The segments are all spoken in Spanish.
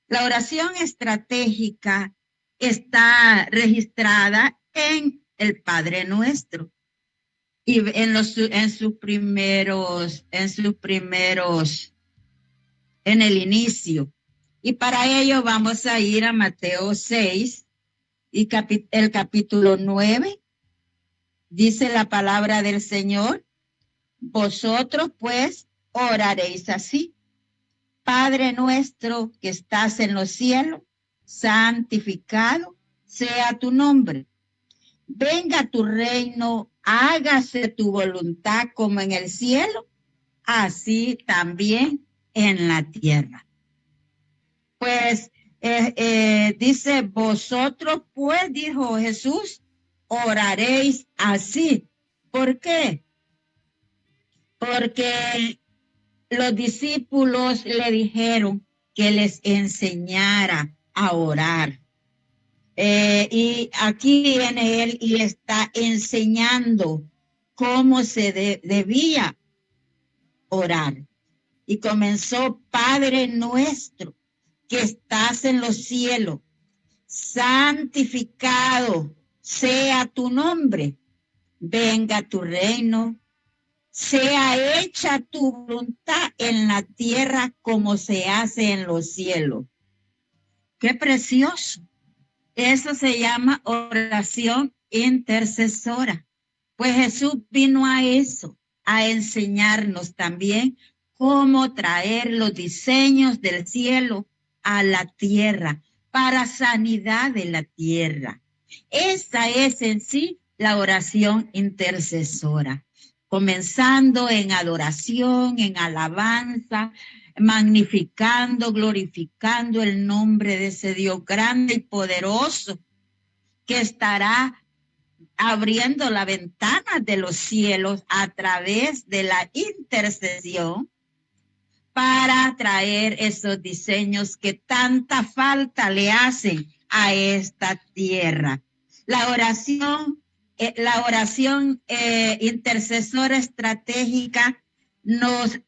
La oración estratégica está registrada en el Padre Nuestro y en el inicio. Y para ello vamos a ir a Mateo 6 y el capítulo 9. Dice la palabra del Señor: vosotros pues oraréis así: Padre nuestro que estás en los cielos, santificado sea tu nombre. Venga tu reino, hágase tu voluntad como en el cielo, así también en la tierra. Pues dice, vosotros pues, dijo Jesús, oraréis así. ¿Por qué? Porque los discípulos le dijeron que les enseñara a orar. Y aquí viene él y está enseñando cómo se debía orar. Y comenzó: Padre nuestro que estás en los cielos, santificado sea tu nombre, venga tu reino, sea hecha tu voluntad en la tierra como se hace en los cielos. ¡Qué precioso! Eso se llama oración intercesora. Pues Jesús vino a eso, a enseñarnos también cómo traer los diseños del cielo a la tierra, para sanidad de la tierra. Esa es en sí la oración intercesora, comenzando en adoración, en alabanza, magnificando, glorificando el nombre de ese Dios grande y poderoso que estará abriendo la ventana de los cielos a través de la intercesión para traer esos diseños que tanta falta le hacen a esta tierra. La oración intercesora estratégica nos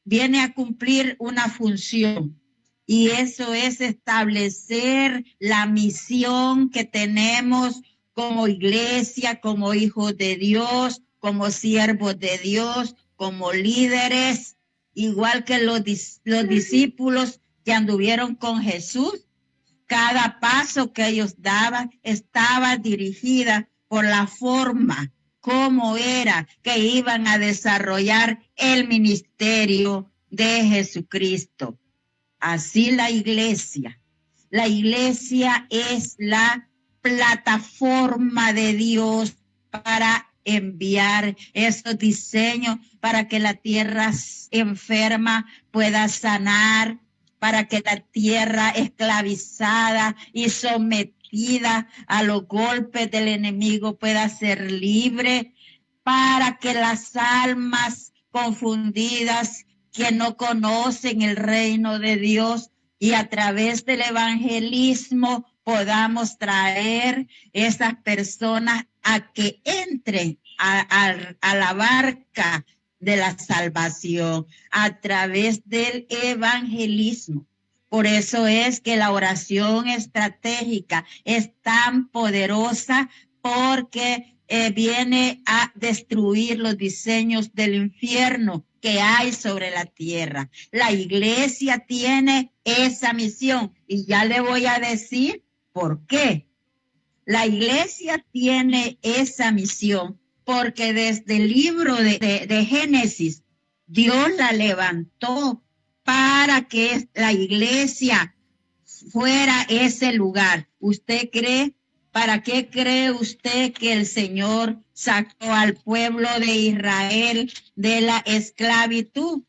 viene a cumplir una función, y eso es establecer la misión que tenemos como iglesia, como hijos de Dios, como siervos de Dios, como líderes, igual que los discípulos que anduvieron con Jesús. Cada paso que ellos daban estaba dirigida por la forma como era que iban a desarrollar el ministerio de Jesucristo. Así la iglesia es la plataforma de Dios para enviar esos diseños para que la tierra enferma pueda sanar, para que la tierra esclavizada y sometida a los golpes del enemigo pueda ser libre, para que las almas confundidas que no conocen el reino de Dios, y a través del evangelismo podamos traer esas personas a que entren a la barca de la salvación a través del evangelismo. Por eso es que la oración estratégica es tan poderosa, porque viene a destruir los diseños del infierno que hay sobre la tierra. La iglesia tiene esa misión, y ya le voy a decir por qué. La iglesia tiene esa misión porque desde el libro de Génesis, Dios la levantó para que la iglesia fuera ese lugar. ¿Usted cree? ¿Para qué cree usted que el Señor sacó al pueblo de Israel de la esclavitud?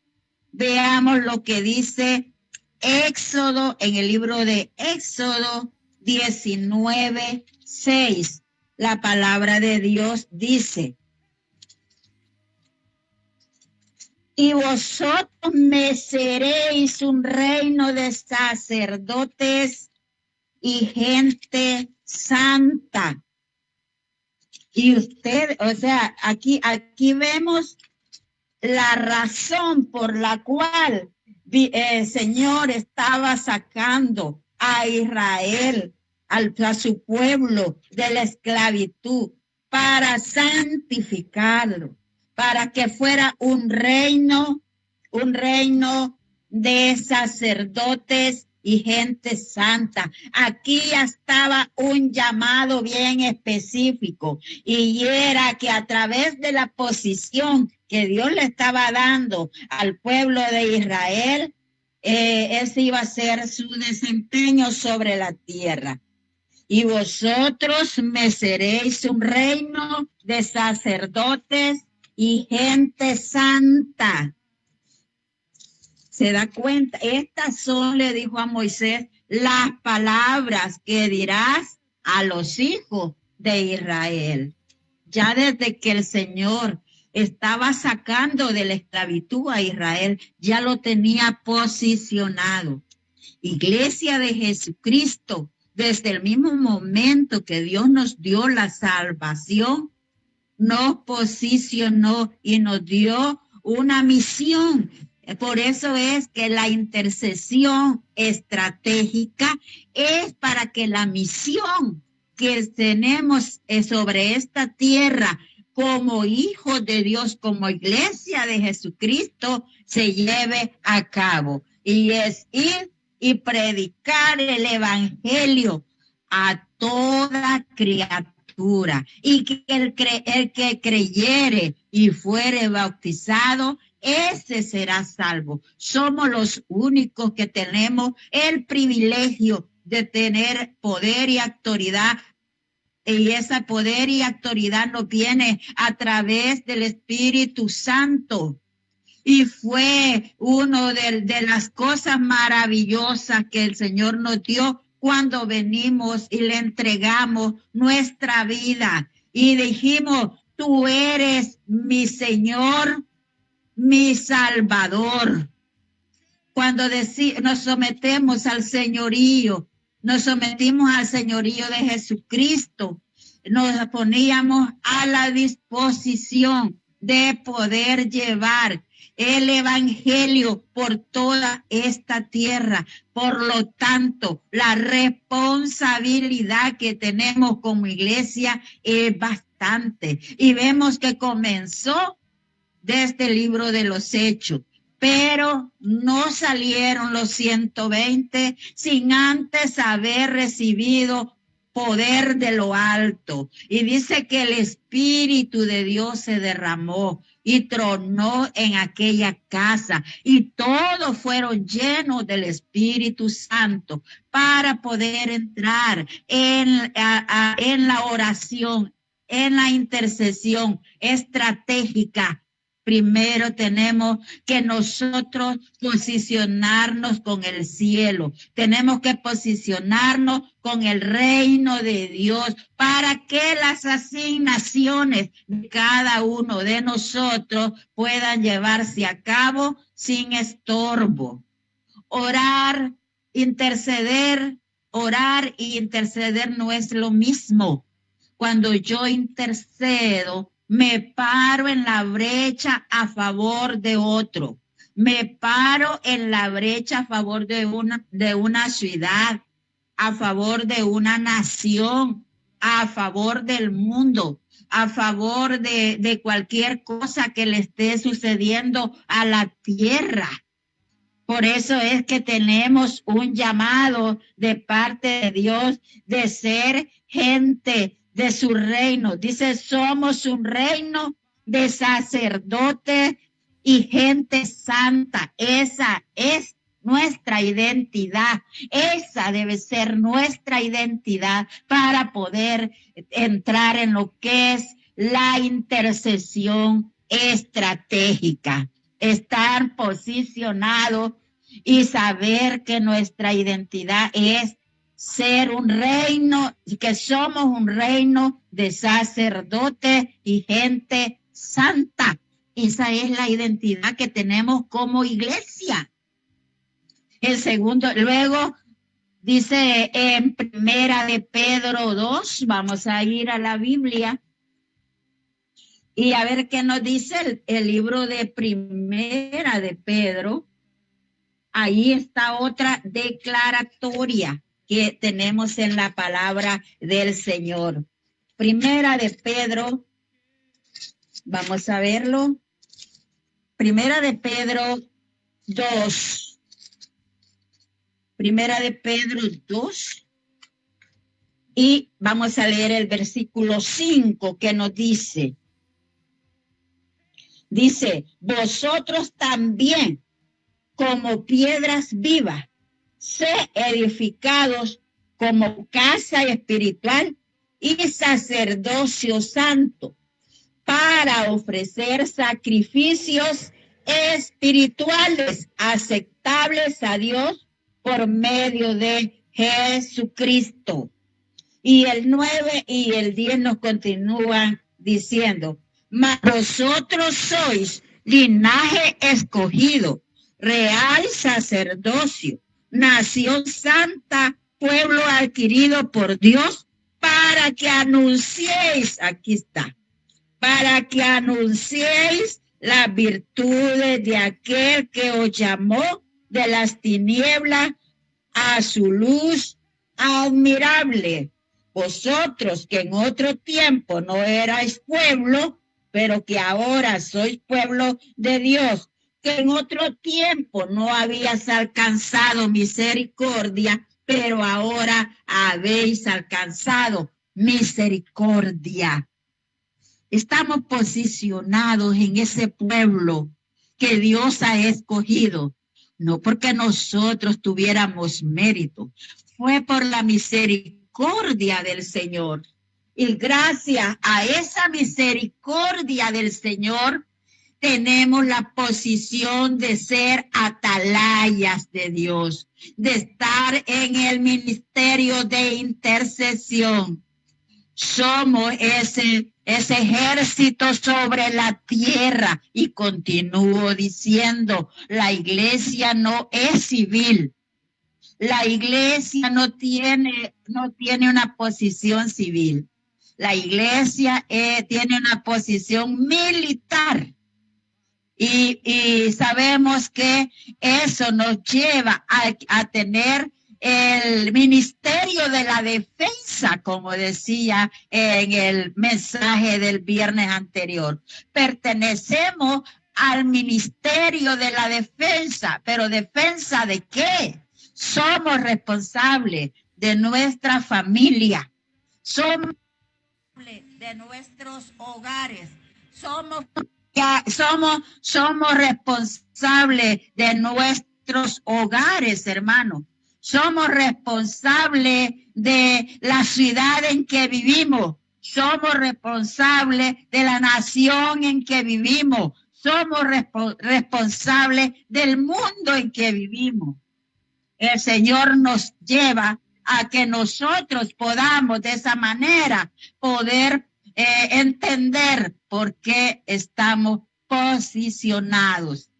Veamos lo que dice Éxodo, en el libro de Éxodo 19:6. La palabra de Dios dice: y vosotros me seréis un reino de sacerdotes y gente santa. Y usted, o sea, aquí vemos la razón por la cual el Señor estaba sacando a Israel, a su pueblo de la esclavitud, para santificarlo, para que fuera un reino de sacerdotes y gente santa. Aquí estaba un llamado bien específico, y era que a través de la posición que Dios le estaba dando al pueblo de Israel, ese iba a ser su desempeño sobre la tierra. Y vosotros me seréis un reino de sacerdotes y gente santa. ¿Se da cuenta? Estas son, le dijo a Moisés, las palabras que dirás a los hijos de Israel. Ya desde que el Señor estaba sacando de la esclavitud a Israel, ya lo tenía posicionado. Iglesia de Jesucristo, desde el mismo momento que Dios nos dio la salvación, nos posicionó y nos dio una misión. Por eso es que la intercesión estratégica es para que la misión que tenemos sobre esta tierra como hijos de Dios, como iglesia de Jesucristo, se lleve a cabo. Y es ir y predicar el evangelio a toda criatura, y que el que creyere y fuere bautizado, ese será salvo. Somos los únicos que tenemos el privilegio de tener poder y autoridad, y ese poder y autoridad nos viene a través del Espíritu Santo. Y fue una de las cosas maravillosas que el Señor nos dio cuando venimos y le entregamos nuestra vida y dijimos: tú eres mi Señor, mi Salvador. Cuando nos sometemos al señorío, nos sometimos al señorío de Jesucristo, nos poníamos a la disposición de poder llevar el evangelio por toda esta tierra. Por lo tanto, la responsabilidad que tenemos como iglesia es bastante. Y vemos que comenzó desde el libro de los Hechos, pero no salieron los 120 sin antes haber recibido poder de lo alto. Y dice que el Espíritu de Dios se derramó y tronó en aquella casa, y todos fueron llenos del Espíritu Santo para poder entrar en la oración, en la intercesión estratégica. Primero tenemos que nosotros posicionarnos con el cielo. Tenemos que posicionarnos con el reino de Dios para que las asignaciones de cada uno de nosotros puedan llevarse a cabo sin estorbo. Orar e interceder no es lo mismo. Cuando yo intercedo, me paro en la brecha a favor de otro. Me paro en la brecha a favor de una ciudad, a favor de una nación, a favor del mundo, a favor de cualquier cosa que le esté sucediendo a la tierra. Por eso es que tenemos un llamado de parte de Dios de ser gente de su reino. Dice: somos un reino de sacerdotes y gente santa. Esa es nuestra identidad. Esa debe ser nuestra identidad para poder entrar en lo que es la intercesión estratégica. Estar posicionado y saber que nuestra identidad es ser un reino, que somos un reino de sacerdotes y gente santa. Esa es la identidad que tenemos como iglesia. El segundo, luego dice en Primera de Pedro 2, vamos a ir a la Biblia y a ver qué nos dice el libro de Primera de Pedro. Ahí está otra declaratoria. que tenemos en la palabra del Señor. Primera de Pedro, vamos a verlo. Primera de Pedro 2. Primera de Pedro 2. Y vamos a leer el versículo 5 que nos dice, vosotros también, como piedras vivas, sed edificados como casa espiritual y sacerdocio santo, para ofrecer sacrificios espirituales aceptables a Dios por medio de Jesucristo. Y el 9 y el 10 nos continúan diciendo, mas vosotros sois linaje escogido, real sacerdocio, nación santa, pueblo adquirido por Dios, para que anunciéis, aquí está, para que anunciéis las virtudes de aquel que os llamó de las tinieblas a su luz admirable. Vosotros que en otro tiempo no erais pueblo, pero que ahora sois pueblo de Dios, que en otro tiempo no habías alcanzado misericordia, pero ahora habéis alcanzado misericordia. Estamos posicionados en ese pueblo que Dios ha escogido, no porque nosotros tuviéramos mérito, fue por la misericordia del Señor. Y gracias a esa misericordia del Señor, tenemos la posición de ser atalayas de Dios, de estar en el ministerio de intercesión. Somos ese ejército sobre la tierra. Y continúo diciendo, la iglesia no es civil. La iglesia no tiene una posición civil. La iglesia tiene una posición militar. Y sabemos que eso nos lleva a tener el ministerio de la defensa, como decía en el mensaje del viernes anterior. Pertenecemos al ministerio de la defensa, pero ¿defensa de qué? Somos responsables de nuestra familia, somos de nuestros hogares, somos responsables de nuestros hogares, hermanos. Somos responsables de la ciudad en que vivimos. Somos responsables de la nación en que vivimos. Somos responsables del mundo en que vivimos. El Señor nos lleva a que nosotros podamos de esa manera poder entender por qué estamos posicionados.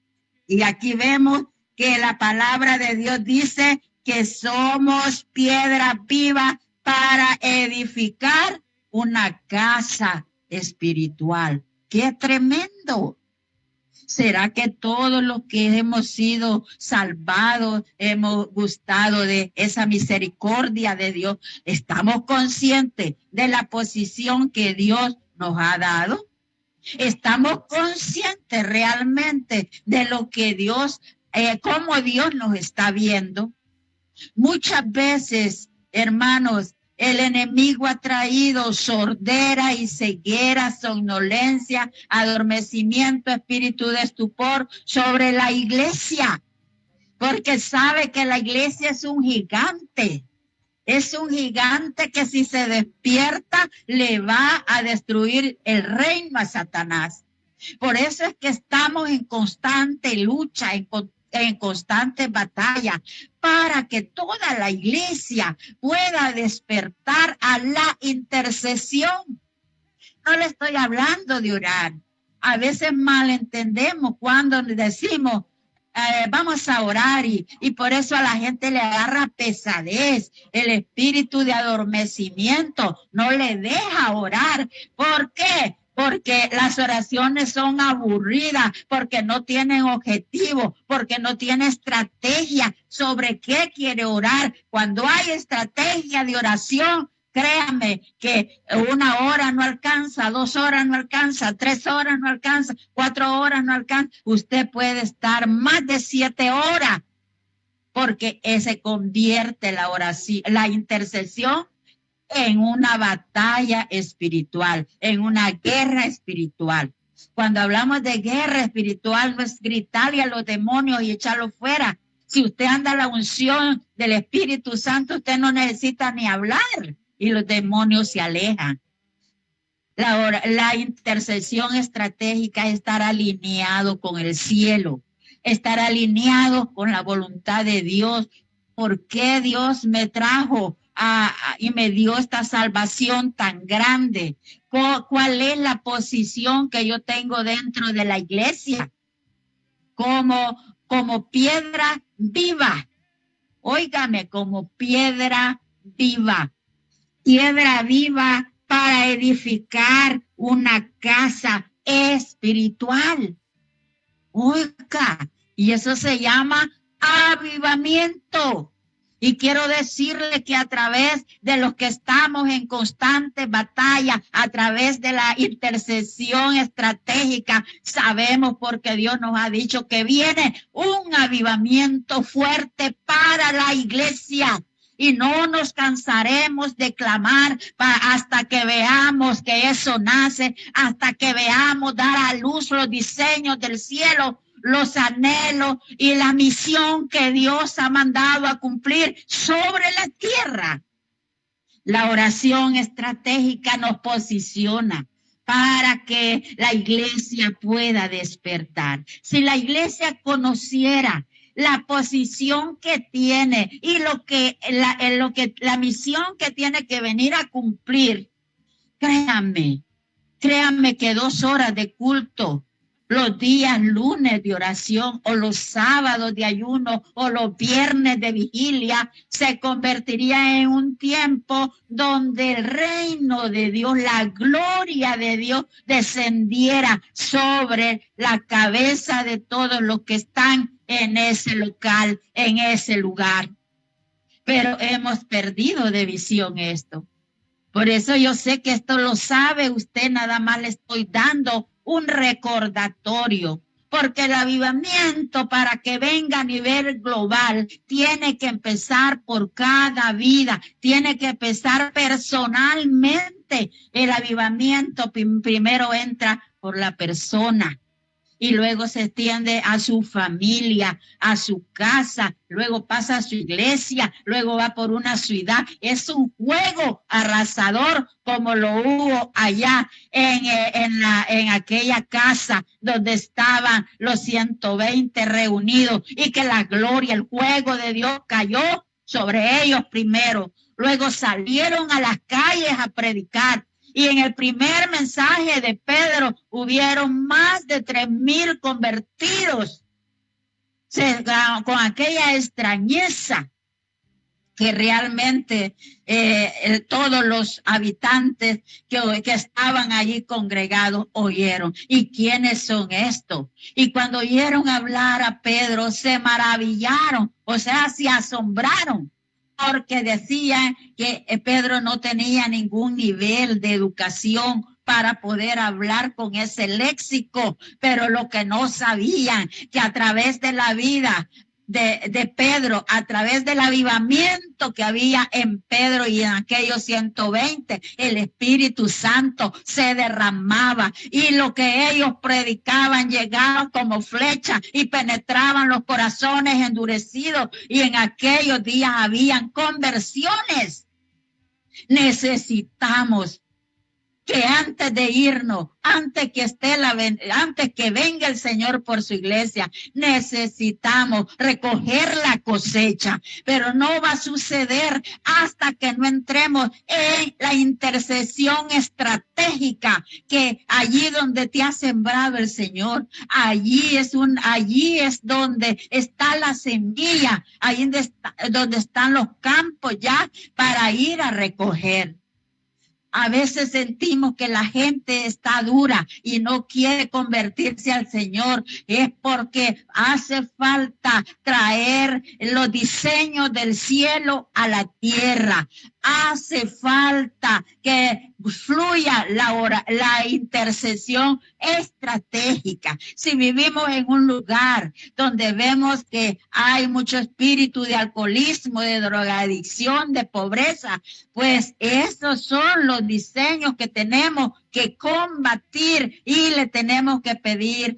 Y aquí vemos que la palabra de Dios dice que somos piedra viva para edificar una casa espiritual. ¡Qué tremendo! ¿Será que todos los que hemos sido salvados, hemos gustado de esa misericordia de Dios, estamos conscientes de la posición que Dios nos ha dado? ¿Estamos conscientes realmente de lo que Dios, cómo Dios nos está viendo? Muchas veces, hermanos, el enemigo ha traído sordera y ceguera, somnolencia, adormecimiento, espíritu de estupor sobre la iglesia, porque sabe que la iglesia es un gigante. Es un gigante que si se despierta le va a destruir el reino a Satanás. Por eso es que estamos en constante lucha, en constante batalla, para que toda la iglesia pueda despertar a la intercesión. No le estoy hablando de orar. A veces malentendemos cuando decimos, vamos a orar y por eso a la gente le agarra pesadez. El espíritu de adormecimiento no le deja orar. ¿Por qué? porque las oraciones son aburridas, porque no tienen objetivo, porque no tiene estrategia sobre qué quiere orar. Cuando hay estrategia de oración, créame que 1 hora no alcanza, 2 horas no alcanza, 3 horas no alcanza, 4 horas no alcanza. Usted puede estar más de 7 horas, porque se convierte la oración, la intercesión, en una batalla espiritual, en una guerra espiritual. Cuando hablamos de guerra espiritual, no es gritarle a los demonios y echarlos fuera. Si usted anda la unción del Espíritu Santo, usted no necesita ni hablar y los demonios se alejan. La intercesión estratégica es estar alineado con el cielo, estar alineado con la voluntad de Dios. ¿Por qué Dios me trajo y me dio esta salvación tan grande? ¿Cuál es la posición que yo tengo dentro de la iglesia? Como piedra viva. Óigame, como piedra viva. Piedra viva para edificar una casa espiritual. Oiga, y eso se llama avivamiento. Y quiero decirle que a través de los que estamos en constante batalla, a través de la intercesión estratégica, sabemos porque Dios nos ha dicho que viene un avivamiento fuerte para la iglesia. Y no nos cansaremos de clamar hasta que veamos que eso nace, hasta que veamos dar a luz los diseños del cielo, los anhelos y la misión que Dios ha mandado a cumplir sobre la tierra. La oración estratégica nos posiciona para que la iglesia pueda despertar. Si la iglesia conociera la posición que tiene y la misión que tiene que venir a cumplir, créanme que 2 horas de culto, los días lunes de oración o los sábados de ayuno o los viernes de vigilia se convertiría en un tiempo donde el reino de Dios, la gloria de Dios descendiera sobre la cabeza de todos los que están en ese local, en ese lugar. Pero hemos perdido de visión esto. Por eso yo sé que esto lo sabe usted, nada más le estoy dando un recordatorio, porque el avivamiento para que venga a nivel global tiene que empezar por cada vida, tiene que empezar personalmente. El avivamiento primero entra por la persona y luego se extiende a su familia, a su casa, luego pasa a su iglesia, luego va por una ciudad. Es un juego arrasador como lo hubo allá en aquella casa donde estaban los 120 reunidos y que la gloria, el juego de Dios cayó sobre ellos primero. Luego salieron a las calles a predicar. Y en el primer mensaje de Pedro hubieron más de 3,000 convertidos, con aquella extrañeza que realmente todos los habitantes que estaban allí congregados oyeron. ¿Y quiénes son estos? Y cuando oyeron hablar a Pedro, se maravillaron, o sea, se asombraron, porque decían que Pedro no tenía ningún nivel de educación para poder hablar con ese léxico, pero lo que no sabían, que a través de la vida de Pedro, a través del avivamiento que había en Pedro y en aquellos 120, el Espíritu Santo se derramaba y lo que ellos predicaban llegaba como flecha y penetraban los corazones endurecidos, y en aquellos días habían conversiones. Necesitamos que antes de irnos, antes que venga el Señor por su iglesia, necesitamos recoger la cosecha, pero no va a suceder hasta que no entremos en la intercesión estratégica, que allí donde te ha sembrado el Señor, allí es donde está la semilla, allí donde están los campos ya para ir a recoger. A veces sentimos que la gente está dura y no quiere convertirse al Señor. Es porque hace falta traer los diseños del cielo a la tierra. Hace falta que fluya la intercesión estratégica. Si vivimos en un lugar donde vemos que hay mucho espíritu de alcoholismo, de drogadicción, de pobreza, pues esos son los diseños que tenemos que combatir y le tenemos que pedir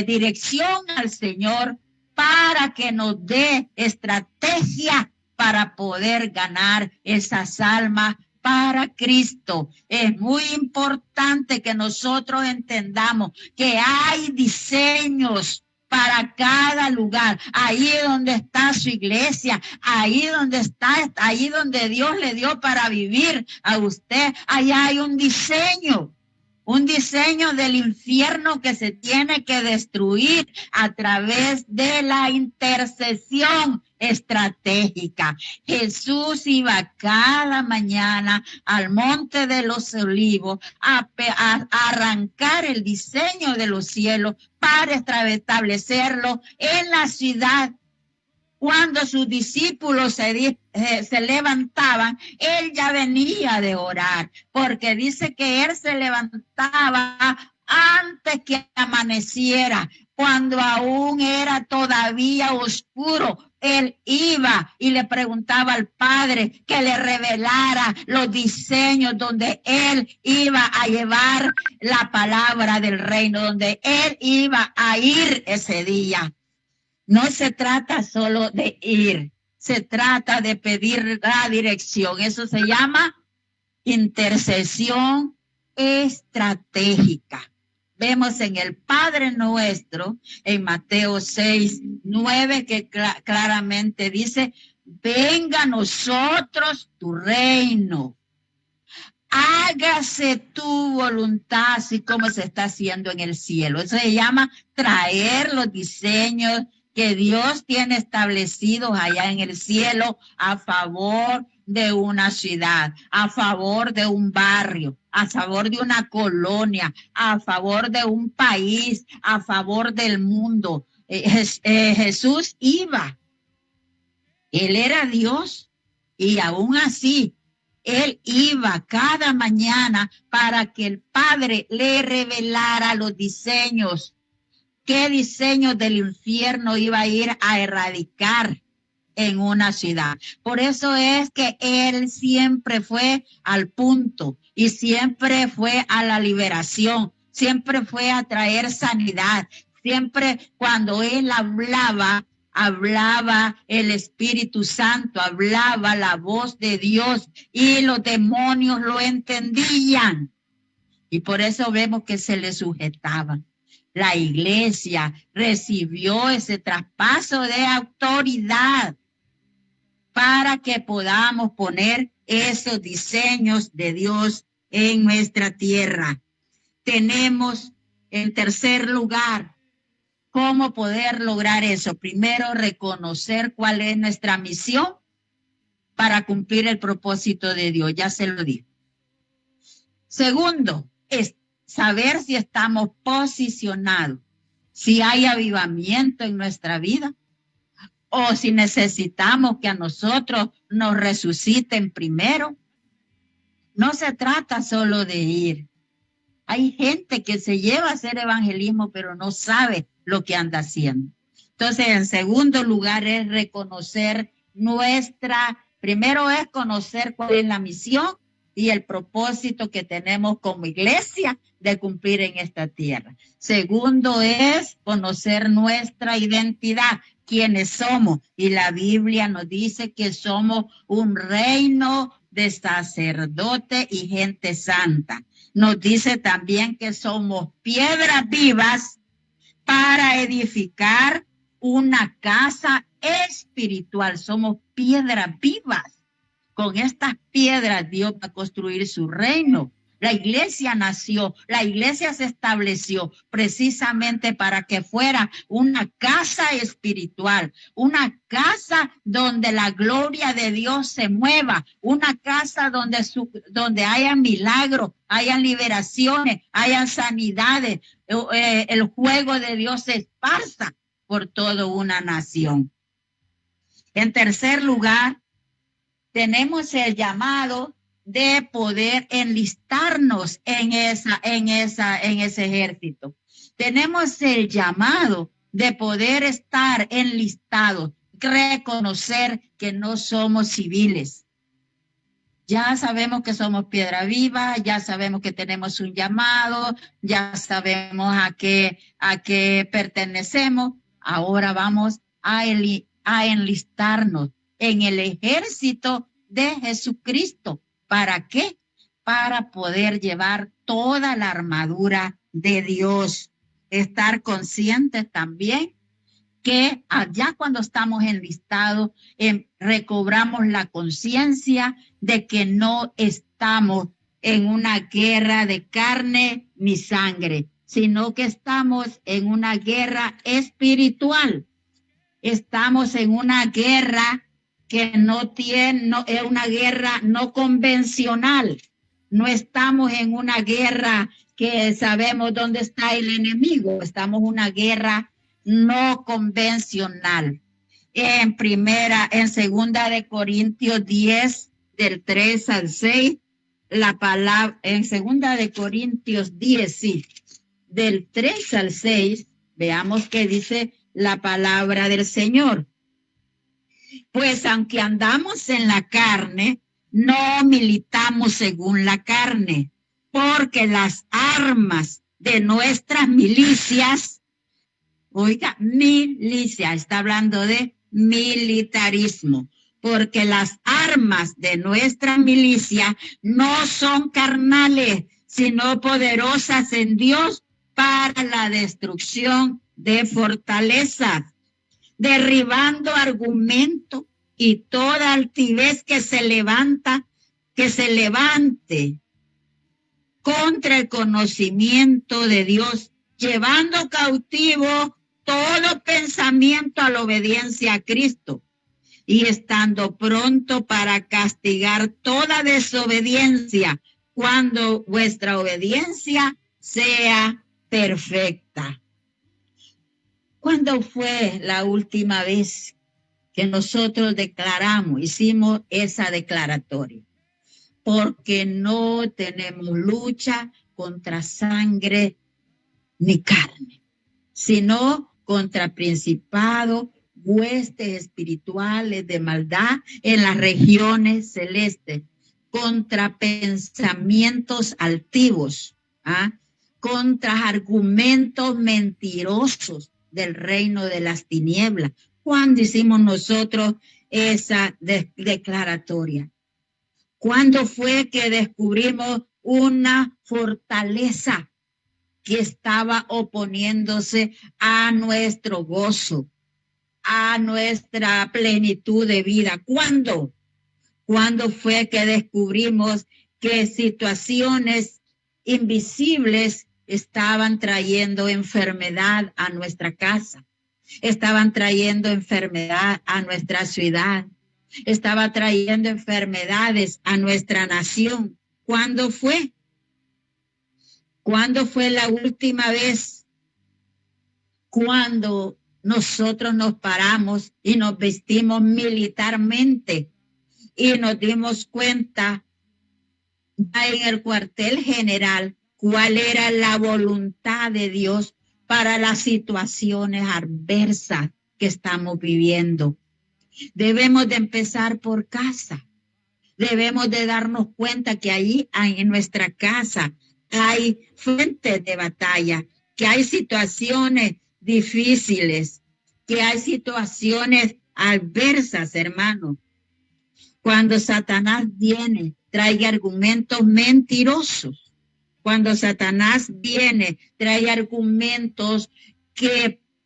dirección al Señor para que nos dé estrategia para poder ganar esas almas para Cristo. Es muy importante que nosotros entendamos que hay diseños para cada lugar, ahí donde está su iglesia, ahí donde Dios le dio para vivir a usted, allá hay un diseño del infierno que se tiene que destruir a través de la intercesión estratégica. Jesús iba cada mañana al Monte de los Olivos a arrancar el diseño de los cielos para establecerlo en la ciudad. Cuando sus discípulos se levantaban, él ya venía de orar, porque dice que él se levantaba antes que amaneciera, cuando aún era todavía oscuro. Él iba y le preguntaba al Padre que le revelara los diseños donde él iba a llevar la palabra del reino, donde él iba a ir ese día. No se trata solo de ir, se trata de pedir la dirección. Eso se llama intercesión estratégica. Vemos en el Padre Nuestro, en Mateo 6:9, que claramente dice, venga a nosotros tu reino. Hágase tu voluntad, así como se está haciendo en el cielo. Eso se llama traer los diseños que Dios tiene establecidos allá en el cielo a favor de una ciudad, a favor de un barrio, a favor de una colonia, a favor de un país, a favor del mundo. Jesús iba, él era Dios y aún así él iba cada mañana para que el Padre le revelara los diseños. ¿Qué diseño del infierno iba a ir a erradicar en una ciudad? Por eso es que él siempre fue al punto y siempre fue a la liberación, siempre fue a traer sanidad. Siempre cuando él hablaba el Espíritu Santo, hablaba la voz de Dios y los demonios lo entendían. Y por eso vemos que se le sujetaban. La iglesia recibió ese traspaso de autoridad para que podamos poner esos diseños de Dios en nuestra tierra. Tenemos, en tercer lugar, ¿cómo poder lograr eso? Primero, reconocer cuál es nuestra misión para cumplir el propósito de Dios. Ya se lo dije. Segundo, saber si estamos posicionados, si hay avivamiento en nuestra vida o si necesitamos que a nosotros nos resuciten primero. No se trata solo de ir. Hay gente que se lleva a hacer evangelismo, pero no sabe lo que anda haciendo. Entonces, en segundo lugar, es reconocer primero es conocer cuál es la misión y el propósito que tenemos como iglesia de cumplir en esta tierra. Segundo es conocer nuestra identidad, quiénes somos. Y la Biblia nos dice que somos un reino de sacerdotes y gente santa. Nos dice también que somos piedras vivas para edificar una casa espiritual. Somos piedras vivas. Con estas piedras Dios va a construir su reino. La iglesia nació, la iglesia se estableció precisamente para que fuera una casa espiritual, una casa donde la gloria de Dios se mueva, una casa donde haya milagros, haya liberaciones, haya sanidades, el juego de Dios se esparza por toda una nación. En tercer lugar, tenemos el llamado de poder enlistarnos en ese ejército. Tenemos el llamado de poder estar enlistados, reconocer que no somos civiles. Ya sabemos que somos piedra viva, ya sabemos que tenemos un llamado, ya sabemos a qué pertenecemos. Ahora vamos a enlistarnos en el ejército de Jesucristo. ¿Para qué? Para poder llevar toda la armadura de Dios. Estar conscientes también que allá cuando estamos enlistados, recobramos la conciencia de que no estamos en una guerra de carne ni sangre, sino que estamos en una guerra espiritual. Estamos en una guerra que es una guerra no convencional. No estamos en una guerra que sabemos dónde está el enemigo. Estamos en una guerra no convencional. En segunda de Corintios 10, del 3 al 6, la palabra, en segunda de Corintios 10, sí, del 3 al 6, veamos qué dice la palabra del Señor. Pues aunque andamos en la carne, no militamos según la carne, porque las armas de nuestras milicias, oiga, milicia, está hablando de militarismo, porque las armas de nuestra milicia no son carnales, sino poderosas en Dios para la destrucción de fortalezas, derribando argumentos y toda altivez que se levante contra el conocimiento de Dios, llevando cautivo todo pensamiento a la obediencia a Cristo y estando pronto para castigar toda desobediencia cuando vuestra obediencia sea perfecta. ¿Cuándo fue la última vez que nosotros hicimos esa declaratoria? Porque no tenemos lucha contra sangre ni carne, sino contra principados, huestes espirituales de maldad en las regiones celestes, contra pensamientos altivos, contra argumentos mentirosos del reino de las tinieblas. ¿Cuándo hicimos nosotros esa declaratoria? ¿Cuándo fue que descubrimos una fortaleza que estaba oponiéndose a nuestro gozo, a nuestra plenitud de vida? ¿Cuándo? ¿Cuándo fue que descubrimos que situaciones invisibles estaban trayendo enfermedad a nuestra casa? Estaban trayendo enfermedad a nuestra ciudad. Estaba trayendo enfermedades a nuestra nación. ¿Cuándo fue? ¿Cuándo fue la última vez? Cuando nosotros nos paramos y nos vestimos militarmente y nos dimos cuenta en el cuartel general cuál era la voluntad de Dios para las situaciones adversas que estamos viviendo. Debemos de empezar por casa. Debemos de darnos cuenta que ahí en nuestra casa hay frentes de batalla, que hay situaciones difíciles, que hay situaciones adversas, hermano. Cuando Satanás viene, trae argumentos mentirosos. Cuando Satanás viene, trae argumentos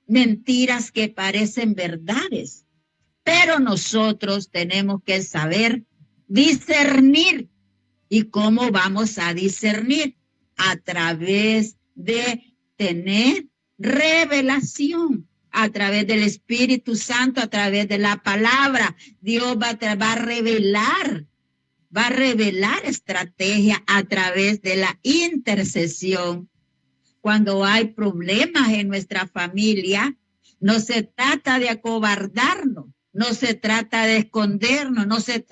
mentiras que parecen verdades. Pero nosotros tenemos que saber discernir ¿Y cómo vamos a discernir? A través de tener revelación, a través del Espíritu Santo, a través de la palabra. Dios va a revelar estrategia a través de la intercesión. Cuando hay problemas en nuestra familia, no se trata de acobardarnos, no se trata de escondernos, es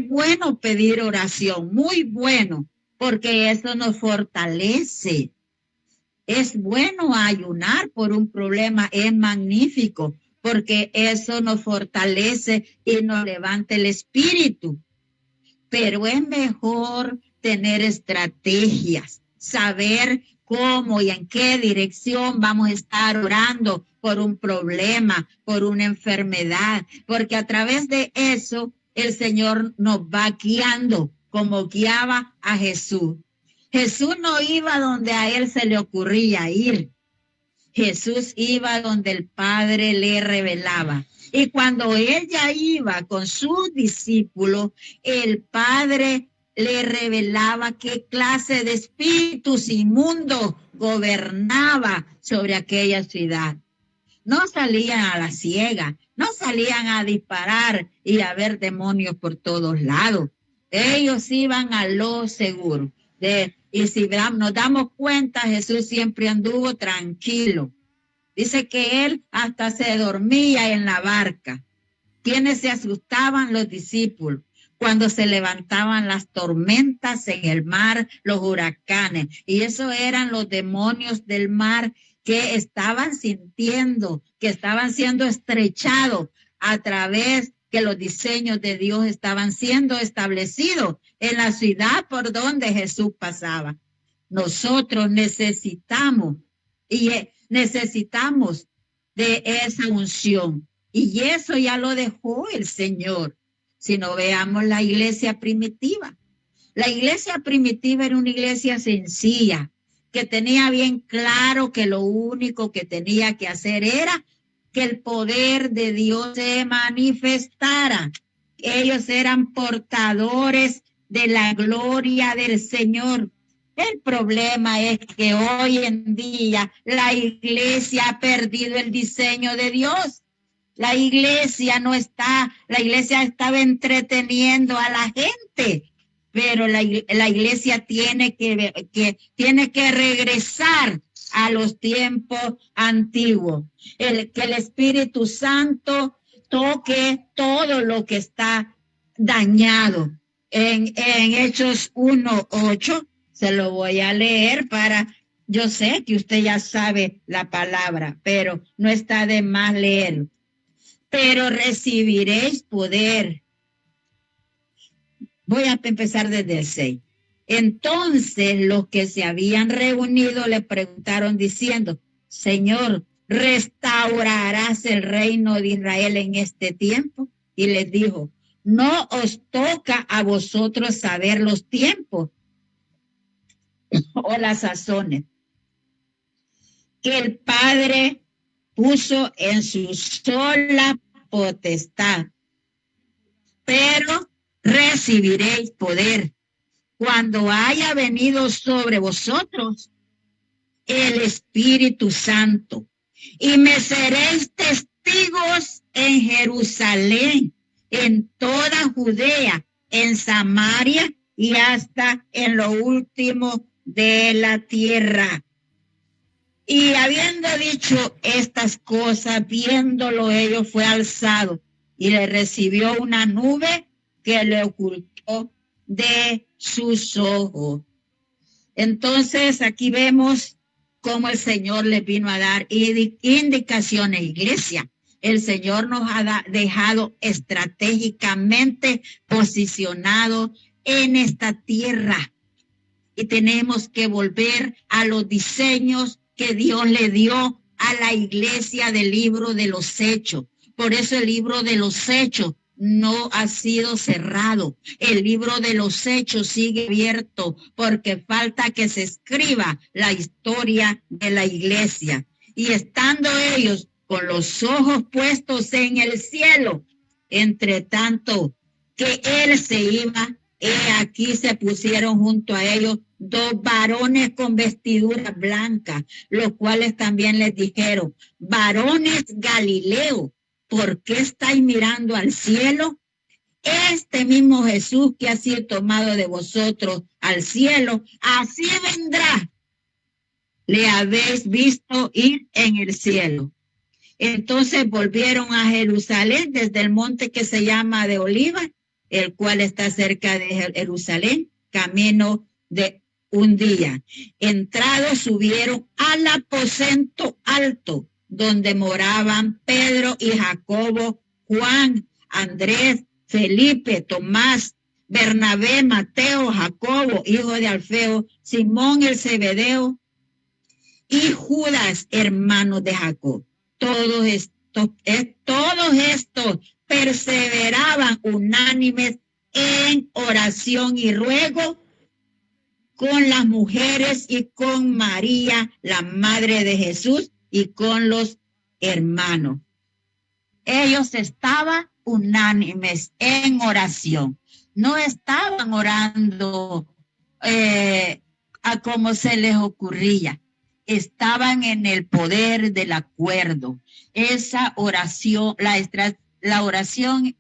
bueno pedir oración, muy bueno, porque eso nos fortalece. Es bueno ayunar por un problema, es magnífico, porque eso nos fortalece y nos levanta el espíritu. Pero es mejor tener estrategias, saber cómo y en qué dirección vamos a estar orando por un problema, por una enfermedad, porque a través de eso el Señor nos va guiando como guiaba a Jesús. Jesús no iba donde a él se le ocurría ir. Jesús iba donde el Padre le revelaba. Y cuando ella iba con sus discípulos, el Padre le revelaba qué clase de espíritus inmundos gobernaba sobre aquella ciudad. No salían a la ciega, no salían a disparar y a ver demonios por todos lados. Ellos iban a lo seguro. Y si nos damos cuenta, Jesús siempre anduvo tranquilo. Dice que él hasta se dormía en la barca. ¿Quiénes se asustaban? Los discípulos. Cuando se levantaban las tormentas en el mar, los huracanes. Y eso eran los demonios del mar que estaban sintiendo, que estaban siendo estrechados a través que los diseños de Dios estaban siendo establecidos en la ciudad por donde Jesús pasaba. Nosotros necesitamos de esa unción. Y eso ya lo dejó el Señor. Si no veamos la iglesia primitiva. La iglesia primitiva era una iglesia sencilla, que tenía bien claro que lo único que tenía que hacer era que el poder de Dios se manifestara. Ellos eran portadores de la gloria del Señor. El problema es que hoy en día la iglesia ha perdido el diseño de Dios. La iglesia estaba entreteniendo a la gente, pero la iglesia tiene que regresar a los tiempos antiguos. Que el Espíritu Santo toque todo lo que está dañado. En Hechos 1:8, se lo voy a leer yo sé que usted ya sabe la palabra, pero no está de más leerlo. Pero recibiréis poder. Voy a empezar desde el 6. Entonces los que se habían reunido le preguntaron diciendo: Señor, ¿restaurarás el reino de Israel en este tiempo? Y les dijo: no os toca a vosotros saber los tiempos o las sazones que el Padre puso en su sola potestad, pero recibiréis poder cuando haya venido sobre vosotros el Espíritu Santo, y me seréis testigos en Jerusalén, en toda Judea, en Samaria y hasta en lo último de la tierra. Y habiendo dicho estas cosas, viéndolo ellos, fue alzado y le recibió una nube que le ocultó de sus ojos. Entonces aquí vemos cómo el Señor les vino a dar indicaciones, iglesia. El Señor nos ha dejado estratégicamente posicionados en esta tierra y tenemos que volver a los diseños que Dios le dio a la iglesia del libro de los Hechos. Por eso el libro de los Hechos no ha sido cerrado. El libro de los Hechos sigue abierto porque falta que se escriba la historia de la iglesia. Y estando ellos con los ojos puestos en el cielo, entre tanto que él se iba, aquí se pusieron junto a ellos 2 varones con vestiduras blancas, los cuales también les dijeron: varones Galileo, ¿por qué estáis mirando al cielo? Este mismo Jesús que ha sido tomado de vosotros al cielo, así vendrá. Le habéis visto ir en el cielo. Entonces volvieron a Jerusalén desde el monte que se llama de Olivas, el cual está cerca de Jerusalén, camino de un día. Entrados subieron al aposento alto, donde moraban Pedro y Jacobo, Juan, Andrés, Felipe, Tomás, Bernabé, Mateo, Jacobo, hijo de Alfeo, Simón el Zebedeo y Judas, hermano de Jacob. Todos estos perseveraban unánimes en oración y ruego con las mujeres y con María, la madre de Jesús, y con los hermanos. Ellos estaban unánimes en oración. No estaban orando a como se les ocurría. Estaban en el poder del acuerdo. Esa oración,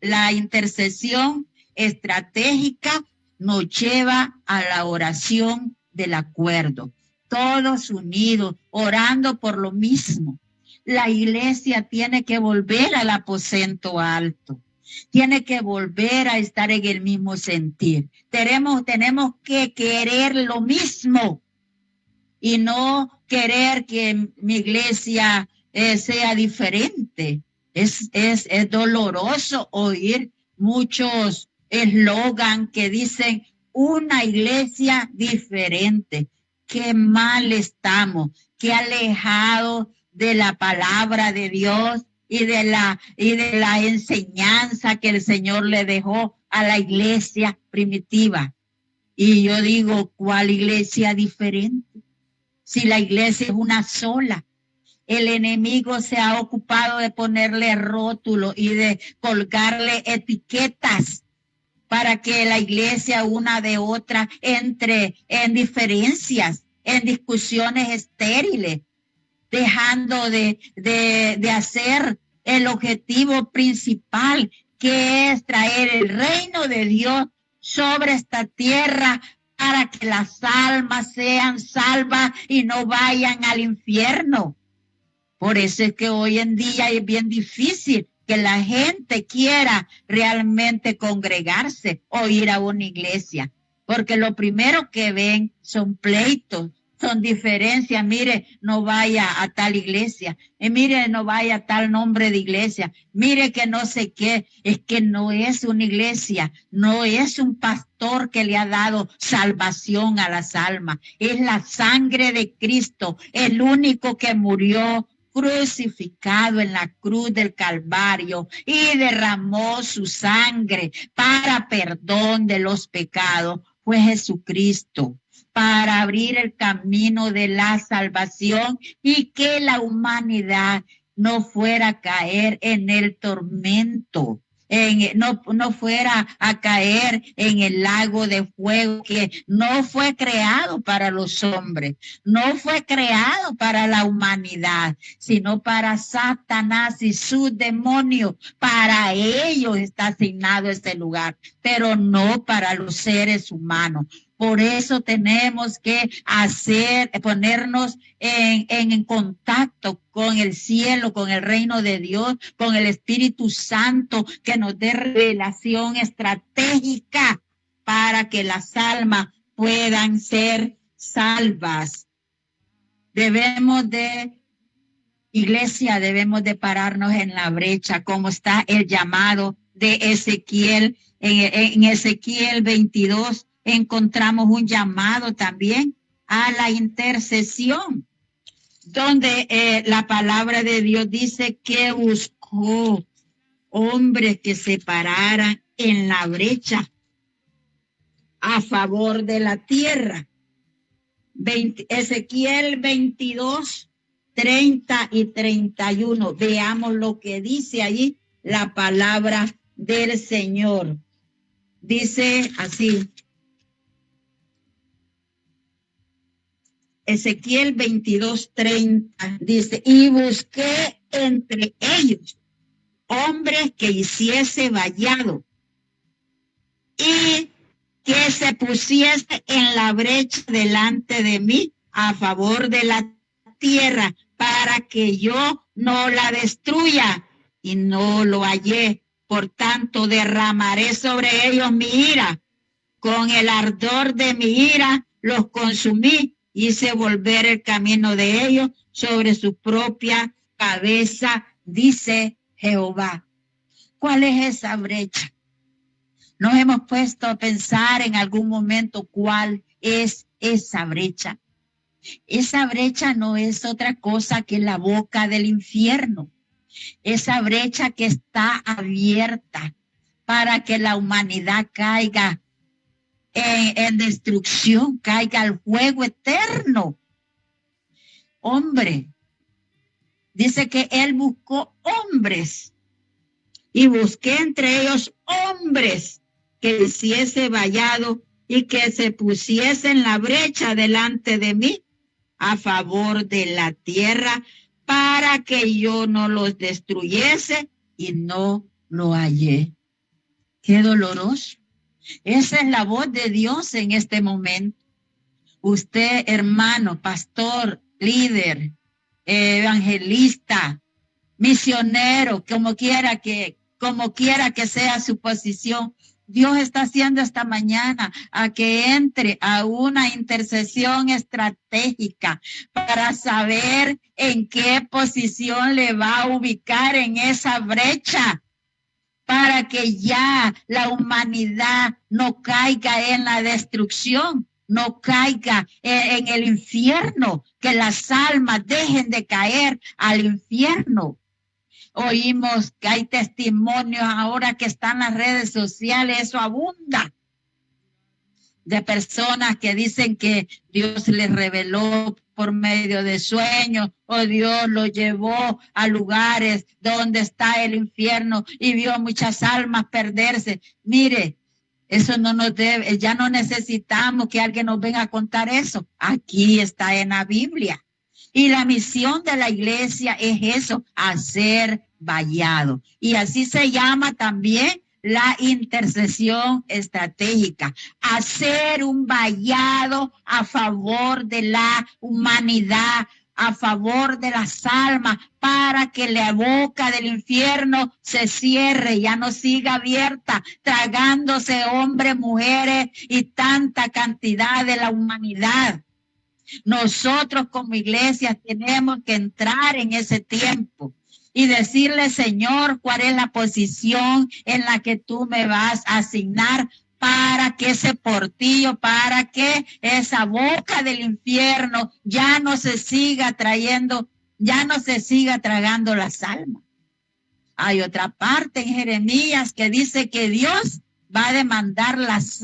la intercesión estratégica nos lleva a la oración del acuerdo. Todos unidos, orando por lo mismo. La iglesia tiene que volver al aposento alto. Tiene que volver a estar en el mismo sentir. Tenemos que querer lo mismo y no querer que mi iglesia sea diferente. Es doloroso oír muchos eslogan que dicen una iglesia diferente. Qué mal estamos, qué alejados de la palabra de Dios y de la enseñanza que el Señor le dejó a la iglesia primitiva. Y yo digo, ¿cuál iglesia diferente? Si la iglesia es una sola. El enemigo se ha ocupado de ponerle rótulos y de colgarle etiquetas para que la iglesia una de otra entre en diferencias, en discusiones estériles, dejando de hacer el objetivo principal, que es traer el reino de Dios sobre esta tierra para que las almas sean salvas y no vayan al infierno. Por eso es que hoy en día es bien difícil que la gente quiera realmente congregarse o ir a una iglesia, porque lo primero que ven son pleitos, son diferencias. Mire, no vaya a tal iglesia, mire, no vaya a tal nombre de iglesia, mire que no sé qué. Es que no es una iglesia, no es un pastor que le ha dado salvación a las almas, es la sangre de Cristo, el único que murió crucificado en la cruz del Calvario y derramó su sangre para perdón de los pecados. Fue Jesucristo, para abrir el camino de la salvación y que la humanidad no fuera a caer en el tormento, no fuera a caer en el lago de fuego, que no fue creado para los hombres, no fue creado para la humanidad, sino para Satanás y sus demonios. Para ellos está asignado este lugar, pero no para los seres humanos. Por eso tenemos que ponernos en contacto con el cielo, con el reino de Dios, con el Espíritu Santo, que nos dé revelación estratégica para que las almas puedan ser salvas. Iglesia, debemos de pararnos en la brecha, como está el llamado de Ezequiel. En Ezequiel 22 encontramos un llamado también a la intercesión, donde la palabra de Dios dice que buscó hombres que se pararan en la brecha a favor de la tierra. Ezequiel 22, 30 y 31. Veamos lo que dice allí la palabra del Señor. Dice así, Ezequiel 22:30, dice, y busqué entre ellos hombres que hiciese vallado y que se pusiese en la brecha delante de mí a favor de la tierra para que yo no la destruya, y no lo hallé. Por tanto, derramaré sobre ellos mi ira. Con el ardor de mi ira los consumí, hice volver el camino de ellos sobre su propia cabeza, dice Jehová. ¿Cuál es esa brecha? Nos hemos puesto a pensar en algún momento cuál es esa brecha. Esa brecha no es otra cosa que la boca del infierno. Esa brecha que está abierta para que la humanidad caiga en destrucción, caiga al fuego eterno. Hombre, dice que él buscó hombres y busqué entre ellos hombres que hiciese vallado y que se pusiese en la brecha delante de mí a favor de la tierra para que yo no los destruyese, y no lo hallé. Qué doloroso. Esa es la voz de Dios en este momento. Usted, hermano, pastor, líder, evangelista, misionero, como quiera que sea su posición, Dios está haciendo esta mañana a que entre a una intercesión estratégica para saber en qué posición le va a ubicar en esa brecha, para que ya la humanidad no caiga en la destrucción, no caiga en el infierno, que las almas dejen de caer al infierno. Oímos que hay testimonios ahora que están en las redes sociales, eso abunda, de personas que dicen que Dios les reveló por medio de sueños, o Dios lo llevó a lugares donde está el infierno y vio muchas almas perderse. Mire, eso no nos debe, ya no necesitamos que alguien nos venga a contar eso. Aquí está en la Biblia. Y la misión de la iglesia es eso, hacer vallado. Y así se llama también la intercesión estratégica, hacer un vallado a favor de la humanidad, a favor de las almas, para que la boca del infierno se cierre, ya no siga abierta, tragándose hombres, mujeres y tanta cantidad de la humanidad. Nosotros como iglesia tenemos que entrar en ese tiempo y decirle, Señor, cuál es la posición en la que tú me vas a asignar para que ese portillo, para que esa boca del infierno ya no se siga trayendo, ya no se siga tragando las almas. Hay otra parte en Jeremías que dice que Dios va a demandar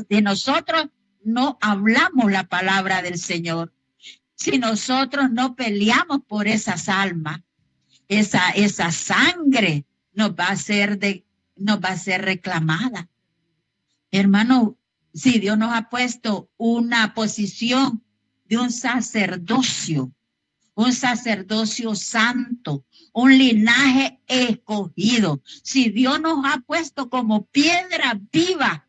de nosotros, no hablamos la palabra del Señor. Si nosotros no peleamos por esas almas, esa sangre nos va a ser reclamada. Hermano, si Dios nos ha puesto una posición de un sacerdocio santo, un linaje escogido, si Dios nos ha puesto como piedra viva,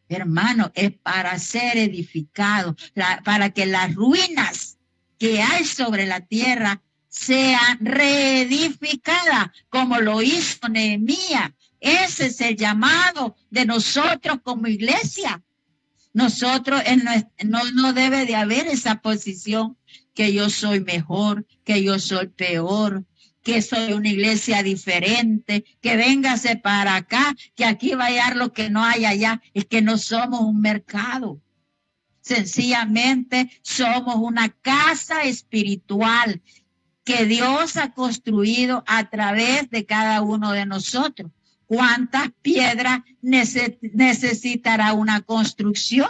hermano, es para ser edificado, para que las ruinas que hay sobre la tierra sean reedificadas, como lo hizo Nehemías. Ese es el llamado de nosotros como iglesia. Nosotros no debe de haber esa posición que yo soy mejor, que yo soy peor, que soy una iglesia diferente, que véngase para acá, que aquí va a hallar lo que no hay allá. Es que no somos un mercado. Sencillamente somos una casa espiritual que Dios ha construido a través de cada uno de nosotros. ¿Cuántas piedras necesitará una construcción?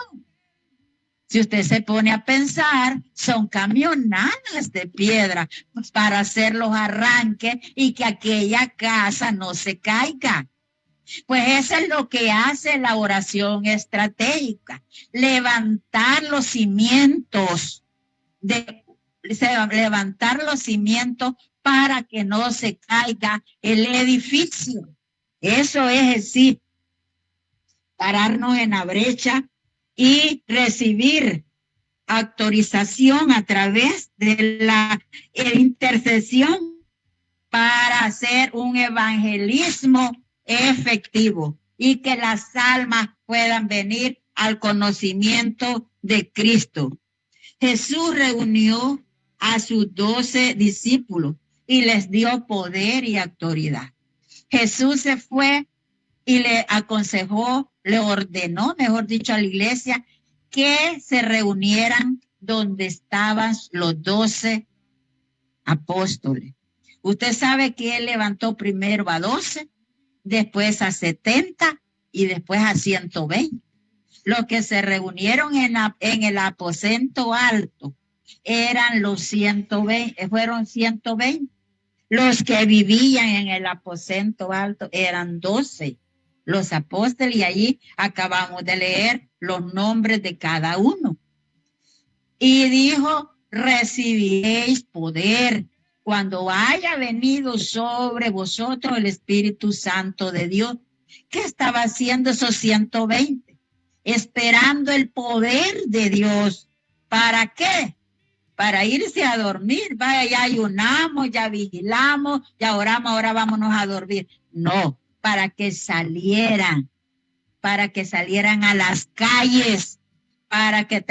Si usted se pone a pensar, son camionadas de piedra para hacer los arranques y que aquella casa no se caiga. Pues eso es lo que hace la oración estratégica, levantar los cimientos levantar los cimientos para que no se caiga el edificio. Eso es decir, pararnos en la brecha y recibir autorización a través de la intercesión para hacer un evangelismo efectivo y que las almas puedan venir al conocimiento de Cristo. Jesús reunió a sus 12 discípulos y les dio poder y autoridad. Jesús se fue y le aconsejó, le ordenó, mejor dicho, a la iglesia que se reunieran donde estaban los 12 apóstoles. Usted sabe que él levantó primero a 12, después a 70 y después a 120. Los que se reunieron en el aposento alto eran los 120, fueron 120. Los que vivían en el aposento alto eran 12, los apóstoles, y allí acabamos de leer los nombres de cada uno. Y dijo, recibiréis poder cuando haya venido sobre vosotros el Espíritu Santo de Dios. ¿Qué estaba haciendo esos 120? Esperando el poder de Dios. ¿Para qué? Para irse a dormir. Vaya, ya ayunamos, ya vigilamos, ya oramos, ahora vámonos a dormir. No, para que salieran a las calles, para que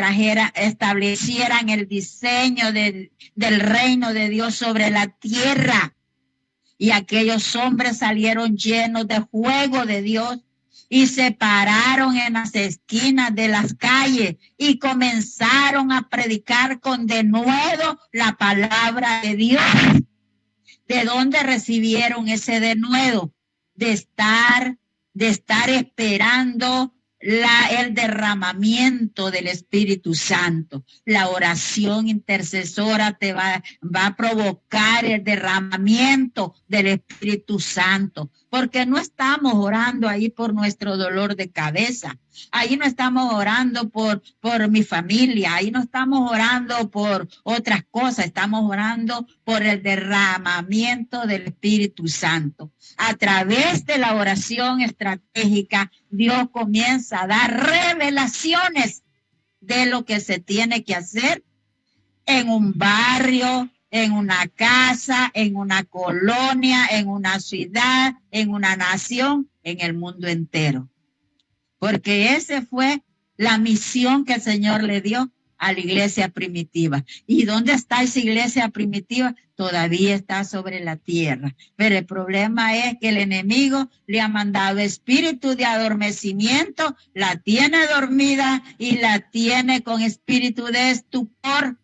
establecieran el diseño del reino de Dios sobre la tierra. Y aquellos hombres salieron llenos de fuego de Dios y se pararon en las esquinas de las calles y comenzaron a predicar con denuedo la palabra de Dios. ¿De dónde recibieron ese denuedo? De estar esperando el derramamiento del Espíritu Santo. La oración intercesora te va a provocar el derramamiento del Espíritu Santo, porque no estamos orando ahí por nuestro dolor de cabeza, ahí no estamos orando por mi familia, ahí no estamos orando por otras cosas, estamos orando por el derramamiento del Espíritu Santo. A través de la oración estratégica, Dios comienza a dar revelaciones de lo que se tiene que hacer en un barrio, en una casa, en una colonia, en una ciudad, en una nación, en el mundo entero. Porque esa fue la misión que el Señor le dio a la iglesia primitiva. ¿Y dónde está esa iglesia primitiva? Todavía está sobre la tierra. Pero el problema es que el enemigo le ha mandado espíritu de adormecimiento, la tiene dormida y la tiene con espíritu de estupor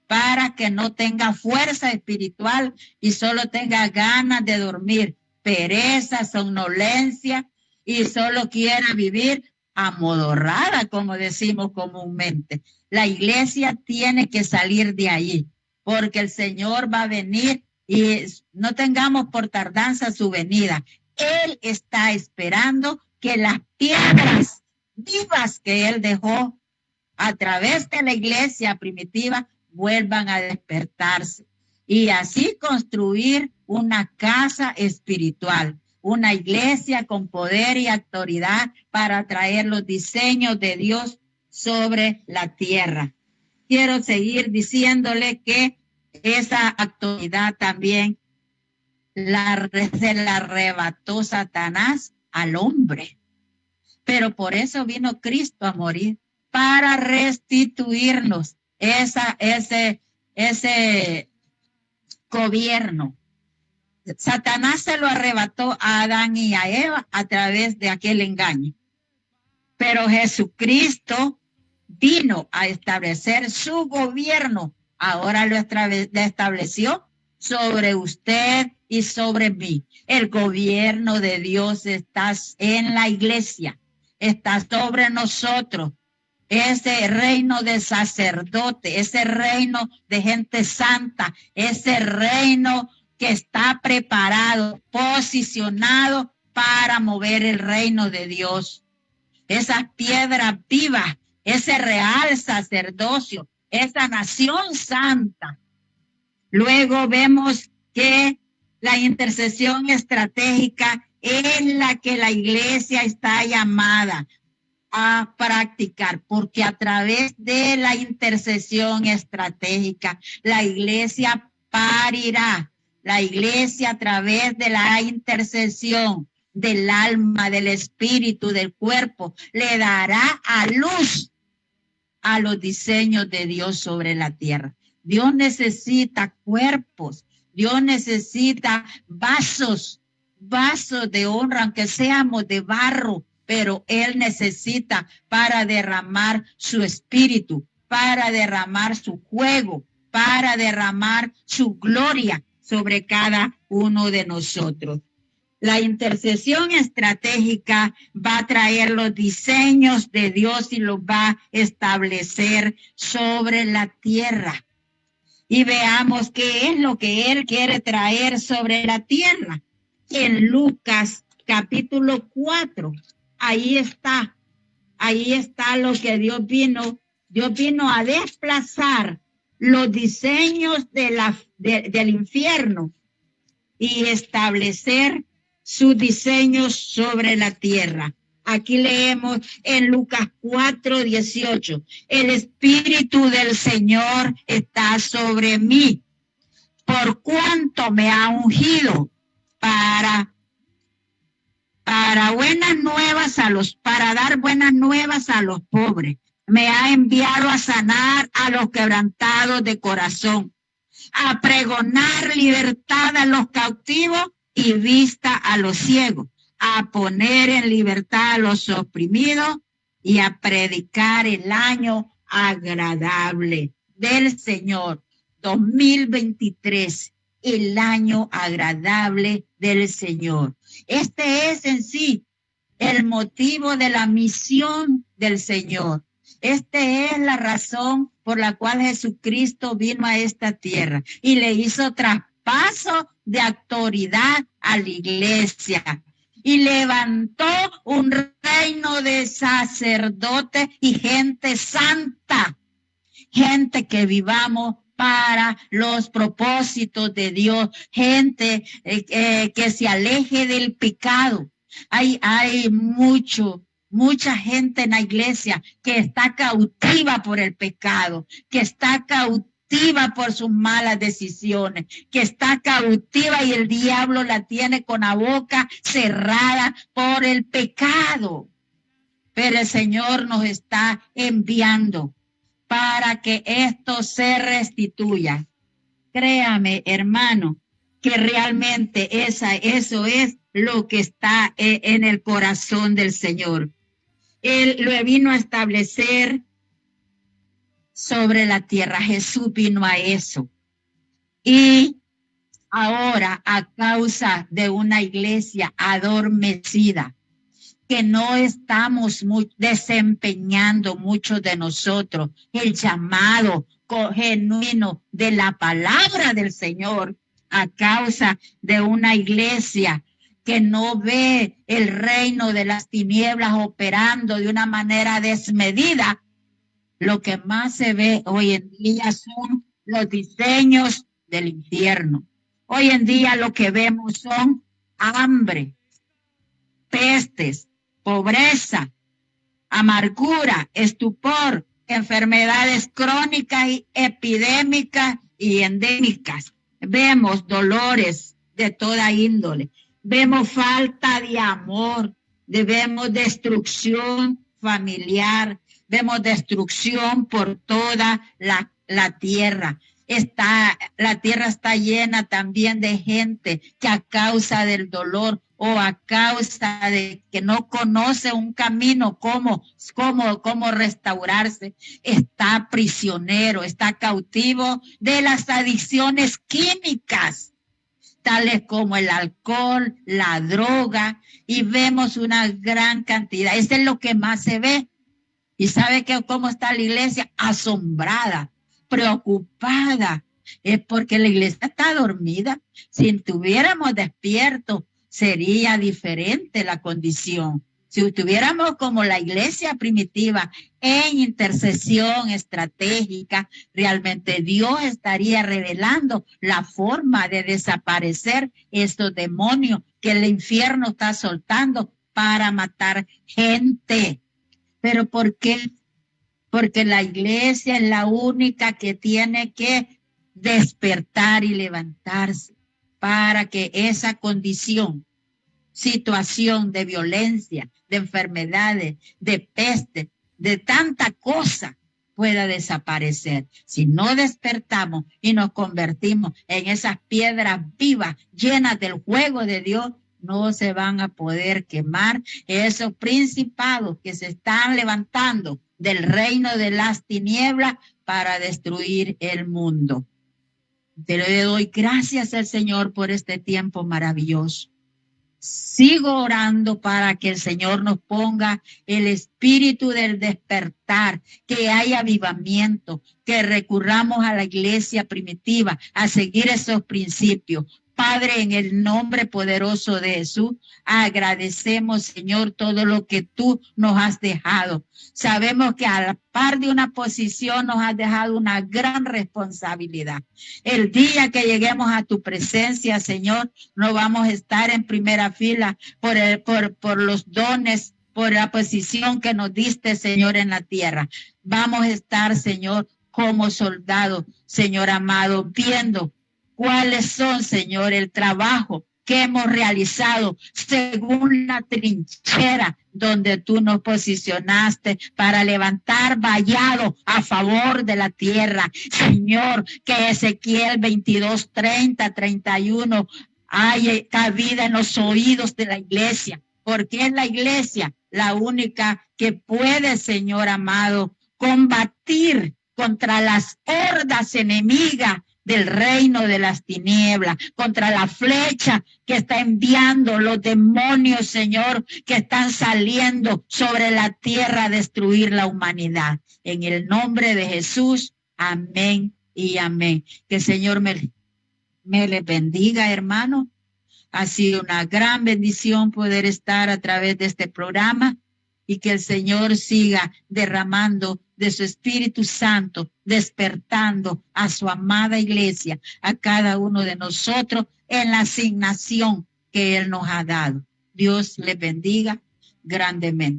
para que no tenga fuerza espiritual y solo tenga ganas de dormir, pereza, somnolencia y solo quiera vivir amodorrada, como decimos comúnmente. La iglesia tiene que salir de ahí, porque el Señor va a venir y no tengamos por tardanza su venida. Él está esperando que las piedras vivas que Él dejó a través de la iglesia primitiva vuelvan a despertarse y así construir una casa espiritual, una iglesia con poder y autoridad para traer los diseños de Dios sobre la tierra. Quiero seguir diciéndole que esa autoridad también se la arrebató Satanás al hombre. Pero por eso vino Cristo a morir, para restituirnos ese gobierno. Satanás se lo arrebató a Adán y a Eva a través de aquel engaño. Pero Jesucristo vino a establecer su gobierno. Ahora lo estableció sobre usted y sobre mí. El gobierno de Dios está en la iglesia, está sobre nosotros. Ese reino de sacerdote, ese reino de gente santa, ese reino que está preparado, posicionado para mover el reino de Dios. Esas piedras vivas, ese real sacerdocio, esa nación santa. Luego vemos que la intercesión estratégica es la que la iglesia está llamada a practicar, porque a través de la intercesión estratégica, la iglesia parirá. La iglesia a través de la intercesión del alma, del espíritu, del cuerpo, le dará a luz a los diseños de Dios sobre la tierra. Dios necesita cuerpos, Dios necesita vasos de honra, aunque seamos de barro, pero Él necesita para derramar su espíritu, para derramar su fuego, para derramar su gloria sobre cada uno de nosotros. La intercesión estratégica va a traer los diseños de Dios y los va a establecer sobre la tierra. Y veamos qué es lo que Él quiere traer sobre la tierra. En Lucas capítulo 4, ahí está lo que Dios vino a desplazar los diseños del infierno y establecer sus diseños sobre la tierra. Aquí leemos en Lucas 4:18. El Espíritu del Señor está sobre mí, por cuanto me ha ungido para buenas nuevas para dar buenas nuevas a los pobres. Me ha enviado a sanar a los quebrantados de corazón, a pregonar libertad a los cautivos y vista a los ciegos, a poner en libertad a los oprimidos y a predicar el año agradable del Señor. 2023, el año agradable del Señor. Este es en sí el motivo de la misión del Señor. Esta es la razón por la cual Jesucristo vino a esta tierra y le hizo traspaso de autoridad a la iglesia y levantó un reino de sacerdotes y gente santa, gente que vivamos para los propósitos de Dios, gente que se aleje del pecado. Hay mucha gente en la iglesia que está cautiva por el pecado, que está cautiva por sus malas decisiones, que está cautiva y el diablo la tiene con la boca cerrada por el pecado. Pero el Señor nos está enviando para que esto se restituya. Créame, hermano, que realmente eso es lo que está en el corazón del Señor. Él lo vino a establecer sobre la tierra. Jesús vino a eso. Y ahora, a causa de una iglesia adormecida, que no estamos desempeñando muchos de nosotros el llamado genuino de la palabra del Señor, a causa de una iglesia que no ve el reino de las tinieblas operando de una manera desmedida. Lo que más se ve hoy en día son los diseños del infierno. Hoy en día lo que vemos son hambre, pestes, pobreza, amargura, estupor, enfermedades crónicas y epidémicas y endémicas. Vemos dolores de toda índole. Vemos falta de amor. Vemos destrucción familiar. Vemos destrucción por toda la tierra. La tierra está llena también de gente que a causa del dolor o a causa de que no conoce un camino, cómo restaurarse, está prisionero, está cautivo de las adicciones químicas, tales como el alcohol, la droga, y vemos una gran cantidad. Eso es lo que más se ve. ¿Y sabe cómo está la iglesia? Asombrada, preocupada. Es porque la iglesia está dormida. Si estuviéramos despiertos, sería diferente la condición. Si estuviéramos como la iglesia primitiva en intercesión estratégica, realmente Dios estaría revelando la forma de desaparecer estos demonios que el infierno está soltando para matar gente. ¿Pero por qué? Porque la iglesia es la única que tiene que despertar y levantarse para que esa condición, situación de violencia, de enfermedades, de peste, de tanta cosa pueda desaparecer. Si no despertamos y nos convertimos en esas piedras vivas llenas del fuego de Dios, no se van a poder quemar esos principados que se están levantando del reino de las tinieblas para destruir el mundo. Pero le doy gracias al Señor por este tiempo maravilloso. Sigo orando para que el Señor nos ponga el espíritu del despertar, que haya avivamiento, que recurramos a la iglesia primitiva, a seguir esos principios. Padre, en el nombre poderoso de Jesús, agradecemos, Señor, todo lo que tú nos has dejado. Sabemos que a la par de una posición nos has dejado una gran responsabilidad. El día que lleguemos a tu presencia, Señor, no vamos a estar en primera fila por los dones, por la posición que nos diste, Señor, en la tierra. Vamos a estar, Señor, como soldados, Señor amado, viendo cuáles son, Señor, el trabajo que hemos realizado según la trinchera donde tú nos posicionaste para levantar vallado a favor de la tierra. Señor, que Ezequiel 22, 30, 31 haya cabida en los oídos de la iglesia, porque es la iglesia la única que puede, Señor amado, combatir contra las hordas enemigas del reino de las tinieblas, contra la flecha que está enviando los demonios, Señor, que están saliendo sobre la tierra a destruir la humanidad. En el nombre de Jesús, amén y amén. Que el Señor me les bendiga, hermano. Ha sido una gran bendición poder estar a través de este programa y que el Señor siga derramando de su Espíritu Santo, despertando a su amada iglesia, a cada uno de nosotros en la asignación que Él nos ha dado. Dios les bendiga grandemente.